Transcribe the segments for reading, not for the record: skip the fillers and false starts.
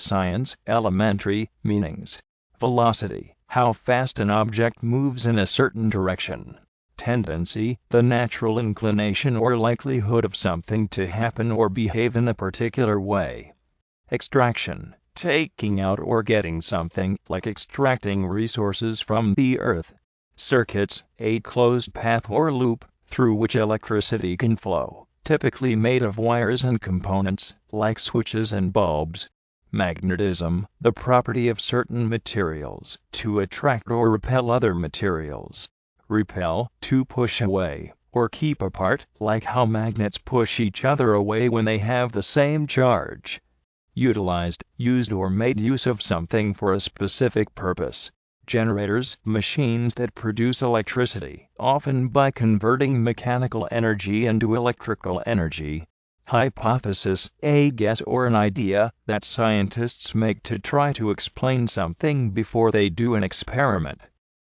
Science, elementary meanings. Velocity, how fast an object moves in a certain direction. Tendency, the natural inclination or likelihood of something to happen or behave in a particular way. Extraction, taking out or getting something, like extracting resources from the earth. Circuits, a closed path or loop through which electricity can flow, typically made of wires and components, like switches and bulbs. Magnetism, the property of certain materials to attract or repel other materials. Repel, to push away, or keep apart, like how magnets push each other away when they have the same charge. Utilized, used or made use of something for a specific purpose. Generators, machines that produce electricity, often by converting mechanical energy into electrical energy. Hypothesis, a guess or an idea that scientists make to try to explain something before they do an experiment.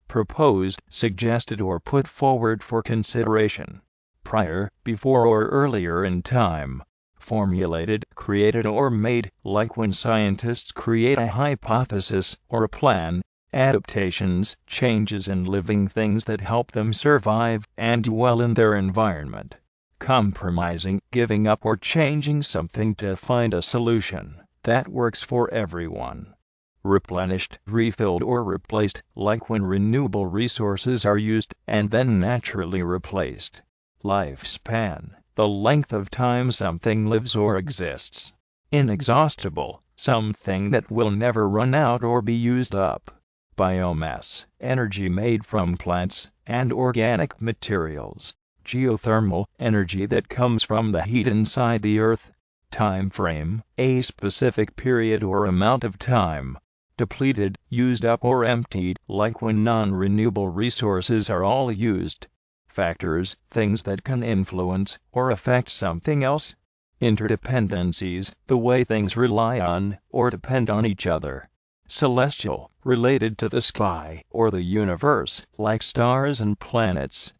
Proposed, suggested or put forward for consideration. Prior, before or earlier in time. Formulated, created or made, like when scientists create a hypothesis or a plan. Adaptations, changes in living things that help them survive and do well in their environment. Compromising, giving up or changing something to find a solution that works for everyone. Replenished, refilled or replaced, like when renewable resources are used and then naturally replaced. Lifespan, the length of time something lives or exists. Inexhaustible, something that will never run out or be used up. Biomass, energy made from plants and organic materials. Geothermal, energy that comes from the heat inside the earth. Time frame, a specific period or amount of time. Depleted, used up or emptied, like when non-renewable resources are all used. Factors, things that can influence or affect something else. Interdependencies, the way things rely on or depend on each other. Celestial, related to the sky or the universe, like stars and planets.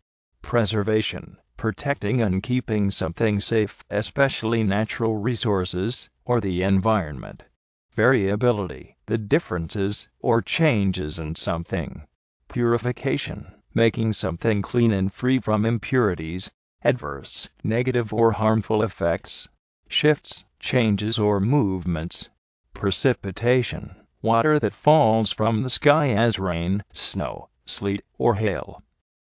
Preservation, protecting and keeping something safe, especially natural resources or the environment. Variability, the differences or changes in something. Purification, making something clean and free from impurities, adverse, negative or harmful effects. Shifts, changes or movements. Precipitation, water that falls from the sky as rain, snow, sleet, or hail.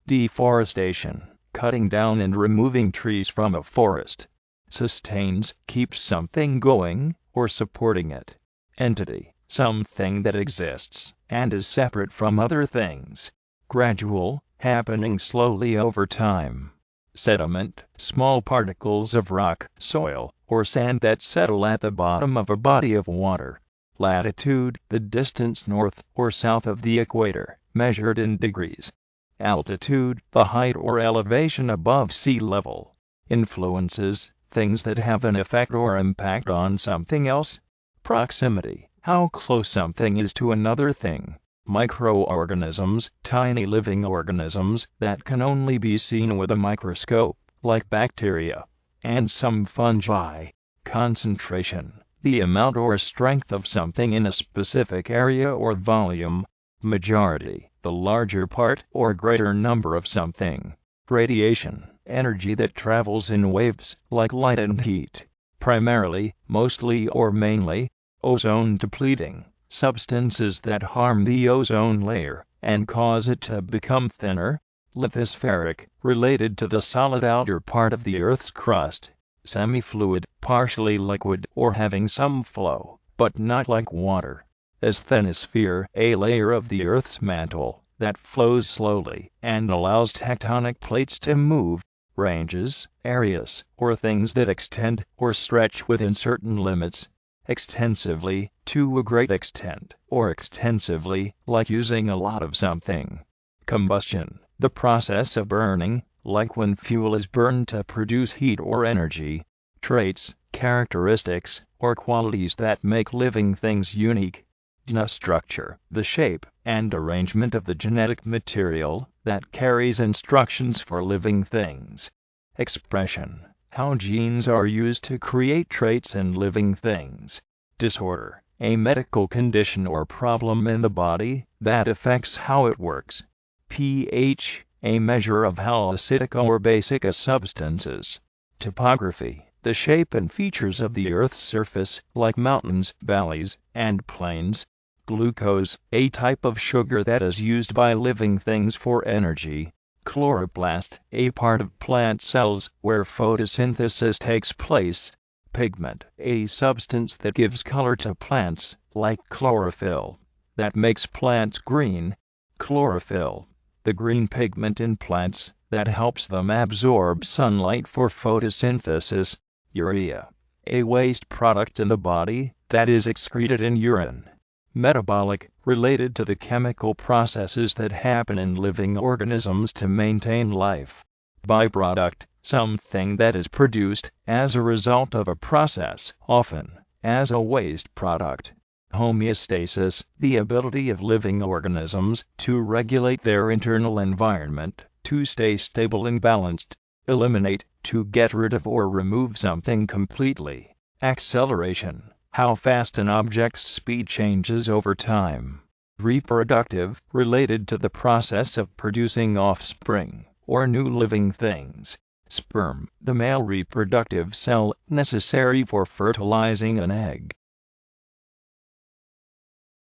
Deforestation, cutting down and removing trees from a forest. Sustains, keeps something going, or supporting it. Entity, something that exists, and is separate from other things. Gradual, happening slowly over time. Sediment, small particles of rock, soil, or sand that settle at the bottom of a body of water. Latitude, the distance north or south of the equator, measured in degrees. Altitude, the height or elevation above sea level. Influences, things that have an effect or impact on something else. Proximity, how close something is to another thing. Microorganisms, tiny living organisms that can only be seen with a microscope, like bacteria. And some fungi. Concentration, the amount or strength of something in a specific area or volume. Majority, the larger part or greater number of something. Radiation, energy that travels in waves, like light and heat. Primarily, mostly or mainly. Ozone depleting, substances that harm the ozone layer and cause it to become thinner. Lithospheric, related to the solid outer part of the Earth's crust. Semi-fluid, partially liquid or having some flow, but not like water. Asthenosphere, a layer of the Earth's mantle that flows slowly and allows tectonic plates to move. Ranges, areas, or things that extend or stretch within certain limits. Extensively, to a great extent, or extensively, like using a lot of something. Combustion, the process of burning, like when fuel is burned to produce heat or energy. Traits, characteristics, or qualities that make living things unique. DNA structure, the shape and arrangement of the genetic material that carries instructions for living things. Expression, how genes are used to create traits in living things. Disorder, a medical condition or problem in the body that affects how it works. pH, a measure of how acidic or basic a substance is. Topography, the shape and features of the Earth's surface, like mountains, valleys, and plains. Glucose, a type of sugar that is used by living things for energy. Chloroplast, a part of plant cells where photosynthesis takes place. Pigment, a substance that gives color to plants, like chlorophyll, that makes plants green. Chlorophyll, the green pigment in plants that helps them absorb sunlight for photosynthesis. Urea, a waste product in the body that is excreted in urine. Metabolic, related to the chemical processes that happen in living organisms to maintain life. Byproduct, something that is produced as a result of a process, often as a waste product. Homeostasis, the ability of living organisms to regulate their internal environment, to stay stable and balanced. Eliminate, to get rid of or remove something completely. Acceleration, how fast an object's speed changes over time. Reproductive, related to the process of producing offspring, or new living things. Sperm, the male reproductive cell necessary for fertilizing an egg.